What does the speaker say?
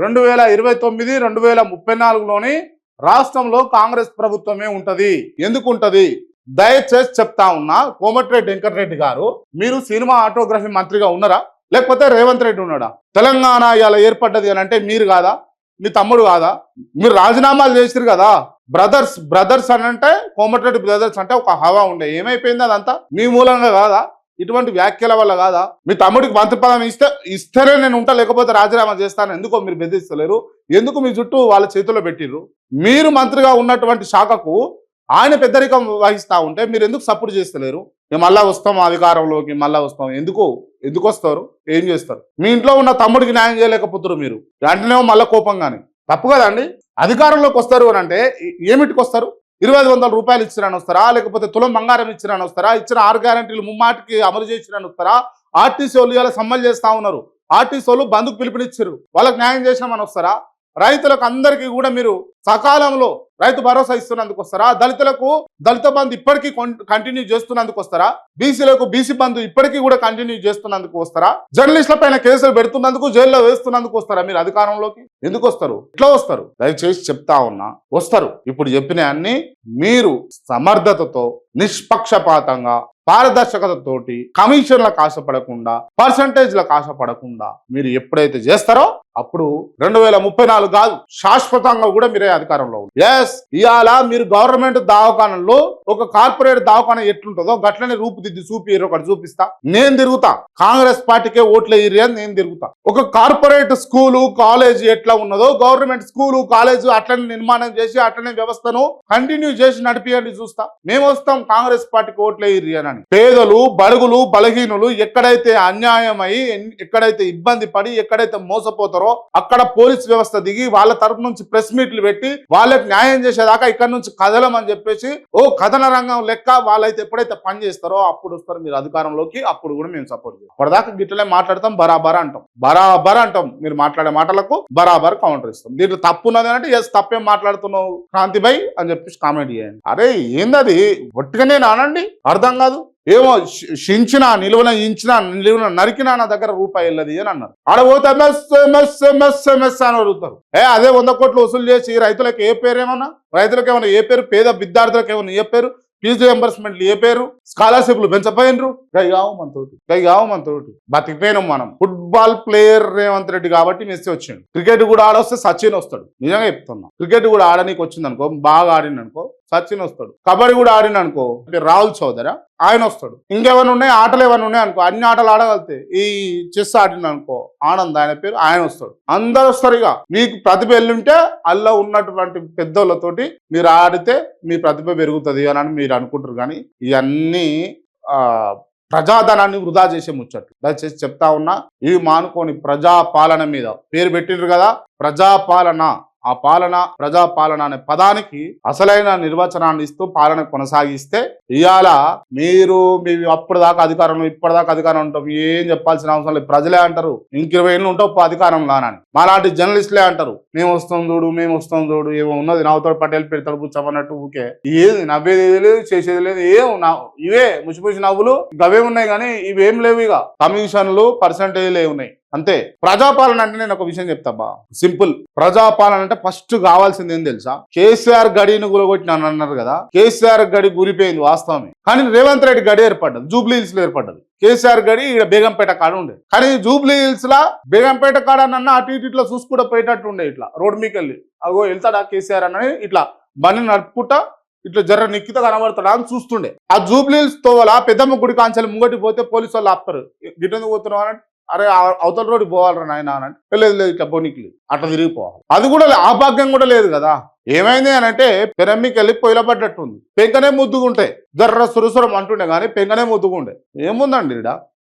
2029 2034లోని రాష్ట్రంలో కాంగ్రెస్ ప్రభుత్వమే ఉంటది. ఎందుకు ఉంటది? దయచేసి చెప్తా ఉన్నా, కోమటిరెడ్డి వెంకటరెడ్డి గారు, మీరు సినిమా ఆటోగ్రఫీ మంత్రిగా ఉన్నారా, లేకపోతే రేవంత్ రెడ్డి ఉన్నాడా? తెలంగాణ ఇలా ఏర్పడ్డది అని అంటే మీరు కాదా? మీ తమ్ముడు కాదా? మీరు రాజీనామాలు చేసిరు కదా. బ్రదర్స్ అని అంటే కోమటిరెడ్డి బ్రదర్స్ అంటే ఒక హవా ఉండే, ఏమైపోయింది అదంతా? మీ మూలంగా కాదా? ఇటువంటి వ్యాఖ్యల వల్ల కాదా? మీ తమ్ముడికి మంత్రి పదం ఇస్తేనే నేను ఉంటా, లేకపోతే రాజీనామా చేస్తాను ఎందుకో మీరు బెదిరిస్తలేరు? ఎందుకు మీ చుట్టూ వాళ్ళ చేతుల్లో పెట్టిర్రు? మీరు మంత్రిగా ఉన్నటువంటి శాఖకు ఆయన పెద్దరికం వహిస్తా ఉంటే మీరు ఎందుకు సపోర్ట్ చేస్తలేరు? మేము మళ్ళా వస్తాం అధికారంలోకి, మళ్ళా వస్తాం. ఎందుకు వస్తారు? ఏం చేస్తారు? మీ ఇంట్లో ఉన్న తమ్ముడికి న్యాయం చేయలేకపోతున్నారు మీరు, వెంటనే మళ్ళా కోపంగానే. తప్పు కదండి. అధికారంలోకి వస్తారు అని అంటే ఏమిటికి వస్తారు? 2500 రూపాయలు ఇచ్చిరని వస్తారా, లేకపోతే తులం బంగారం ఇచ్చిరని వస్తారా, ఇచ్చిన 6 గ్యారెంటీలు ముమ్మాటికి అమలు చేసిరని వస్తారా? ఆర్టీసీ వాళ్ళు ఇలా సమ్మలు చేస్తా ఉన్నారు, ఆర్టీసీ వాళ్ళు బంధుకు పిలుపునిచ్చారు, వాళ్ళకి న్యాయం చేసినామని వస్తారా? రైతులకు అందరికీ కూడా మీరు సకాలంలో రైతు భరోసా ఇస్తున్నందుకు వస్తారా? దళితులకు దళిత బంధు ఇప్పటికీ కంటిన్యూ చేస్తున్నందుకు వస్తారా? బీసీలకు బీసీ బంధు ఇప్పటికీ కూడా కంటిన్యూ చేస్తున్నందుకు వస్తారా? జర్నలిస్టుల పైన కేసులు పెడుతున్నందుకు, జైల్లో వేస్తున్నందుకు వస్తారా మీరు అధికారంలోకి? ఎందుకు వస్తారు? ఎట్లా వస్తారు? దయచేసి చెప్తా ఉన్నా, వస్తారు. ఇప్పుడు చెప్పిన అన్ని మీరు సమర్థతతో, నిష్పక్షపాతంగా, పారదర్శకతతోటి, కమిషన్లకు ఆశపడకుండా, పర్సంటేజ్లకు ఆశపడకుండా మీరు ఎప్పుడైతే చేస్తారో అప్పుడు 2034 కాదు, శాశ్వతంగా కూడా మీరే అధికారంలో ఉంది. ఎస్, ఇవాళ మీరు గవర్నమెంట్ దవాఖానలో ఒక కార్పొరేట్ దవాఖాన ఎట్లుంటుందో గట్లనే రూపుదిద్ది చూపిరు. ఒకటి చూపిస్తా, నేను తిరుగుతా. కాంగ్రెస్ పార్టీకే ఓట్ల ఏరియా నేను తిరుగుతా. ఒక కార్పొరేట్ స్కూలు కాలేజ్ ఎట్లా ఉన్నదో గవర్నమెంట్ స్కూలు కాలేజ్ అట్లనే నిర్మాణం చేసి అట్లనే వ్యవస్థను కంటిన్యూ చేసి నడిపియండి, చూస్తా. మేము వస్తాం కాంగ్రెస్ పార్టీకి ఓట్ల ఏరియా అని. పేదలు, బడుగులు, బలహీనులు ఎక్కడైతే అన్యాయమై, ఎక్కడైతే ఇబ్బంది పడి, ఎక్కడైతే మోసపోతారో అక్కడ పోలీస్ వ్యవస్థ దిగి వాళ్ళ తరపు నుంచి ప్రెస్ మీట్లు పెట్టి వాళ్ళకి న్యాయం చేసేదాకా ఇక్కడ నుంచి కదలమని చెప్పేసి ఓ కథన రంగం లెక్క వాళ్ళైతే ఎప్పుడైతే పని చేస్తారో అప్పుడు వస్తారు మీరు అధికారంలోకి. అప్పుడు కూడా మేము సపోర్ట్ చేస్తాం. అప్పటిదాకా గిట్లనే మాట్లాడతాం, బరాబర్ అంటాం. మీరు మాట్లాడే మాటలకు బరాబర్ కౌంటర్ ఇస్తాం. దీంట్లో తప్పు ఉన్నది అంటే ఎస్, తప్పేం మాట్లాడుతున్నావు క్రాంతి భాయ్ అని చెప్పేసి కామెంట్ చేయండి. అరే ఏందది ఒట్టిగానే అనండి, అర్థం కాదు. ఏమో షించిన నిలువన ఇంచిన నిలువన నరికినా నా దగ్గర రూపాయి వెళ్ళది అని అన్నారు. ఆడ పోతే ఎంఎస్ అని అడుగుతారు. అదే 100 కోట్లు వసూలు చేసి రైతులకు ఏ పేరు ఏమన్నా? రైతులకు ఏమన్నా ఏ పేరు? పేద విద్యార్థులకు ఏమన్నా ఏ పేరు? ఫీజు రియంబర్స్మెంట్లు ఏ పేరు? స్కాలర్షిప్లు పెంచపోయినరు. గైగావు మనతోటి బతికిపోయినాం మనం. ఫుట్బాల్ ప్లేయర్ రేవంత్ రెడ్డి కాబట్టి మెస్సీ వచ్చిండు. క్రికెట్ కూడా ఆడొస్తే సచిన్ వస్తాడు. నిజంగా చెప్తున్నా, క్రికెట్ కూడా ఆడనీకి వచ్చింది అనుకో, బాగా ఆడిందనుకో సచిన్ వస్తాడు. కబడ్డీ కూడా ఆడిననుకో రాహుల్ చౌదరా ఆయన వస్తాడు. ఇంకేమైనా ఉన్నాయి ఆటలు ఏమైనా ఉన్నాయి అనుకో, అన్ని ఆటలు ఆడగలితే ఈ చెస్ ఆడిననుకో ఆనంద్ ఆయన పేరు, ఆయన వస్తాడు. అందరు వస్తారు. ఇక మీకు ప్రతిభ ఎల్లుంటే అల్ల ఉన్నటువంటి పెద్దోళ్ళతోటి మీరు ఆడితే మీ ప్రతిభ పెరుగుతుంది అని మీరు అనుకుంటారు. కానీ ఇవన్నీ ప్రజాధనాన్ని వృధా చేసే ముచ్చట్లు. దయచేసి చెప్తా ఉన్నా, ఇవి మానుకొని ప్రజాపాలన మీద పేరు పెట్టిండ్రు కదా, ప్రజాపాలన. ఆ పాలన, ప్రజాపాలన అనే పదానికి అసలైన నిర్వచనాన్ని ఇస్తూ పాలన కొనసాగిస్తే ఇవాళ మీరు అప్పటిదాకా అధికారంలో ఇప్పటిదాకా అధికారం ఉంటాం, ఏం చెప్పాల్సిన అవసరం లేదు. ప్రజలే అంటారు ఇంక 20 ఏళ్ళు ఉంటావు అధికారంలో అని. మాలాంటి జర్నలిస్టులే అంటారు మేము వస్తాం చూడు, ఏమో ఉన్నది నవ్వుతాడు పటేల్ పెడతాడు కూర్చోమన్నట్టు. ఊకే ఏది నవ్వేది లేదు, చేసేది లేదు. ఇవే ముసి నవ్వులు గవే ఉన్నాయి కానీ ఇవేం లేవు. ఇక కమిషన్లు, పర్సంటేజ్లు ఉన్నాయి అంతే. ప్రజాపాలన అంటే నేను ఒక విషయం చెప్తాబా, సింపుల్. ప్రజాపాలన అంటే ఫస్ట్ కావాల్సింది ఏం తెలుసా? కేసీఆర్ గడిని గులగొట్టినాను అన్నారు కదా, కేసీఆర్ గడి గురిపోయింది వాస్తవమే. కానీ రేవంత్ రెడ్డి గడి ఏర్పడ్డది, జూబ్లీ హిల్స్ లో ఏర్పడ్డది. కేసీఆర్ గడి ఇక్కడ బేగంపేట కాడ ఉండే, కానీ జూబ్లీ హిల్స్ లా బేగంపేట కాడ నన్న అటు ఇట్లా చూసుకుంటూ పోయేటట్టు ఉండే. ఇట్లా రోడ్ మీకు వెళ్ళి అగో వెళ్తాడా కేసీఆర్ అని ఇట్లా బండి నడుపుకుంటా ఇట్లా జర్ర నిక్కిత కనబడతాడా అని చూస్తుండే. ఆ జూబ్లీ హిల్స్ తోవల పెద్దమ్మ గుడి కాంచెలు ముంగటి పోతే పోలీసు వాళ్ళు ఆపుతారు. గిట్టెందుకు పోతున్నావు అని, అరే అవతల రోడ్డు పోవాలరా నాయన అని. లేదు ఇట్లా పోనీకి అట్లా తిరిగిపోవాలి. అది కూడా ఆ భాగ్యం కూడా లేదు కదా. ఏమైంది అని అంటే పెరమ్మికి వెళ్ళి పొయ్యిల పడ్డట్టుంది. పెంకనే ముద్దుగుంటాయి, జర్ర సురసురం అంటుండే కానీ పెంకనే ముద్దుగుండే. ఏముందండి ఇడ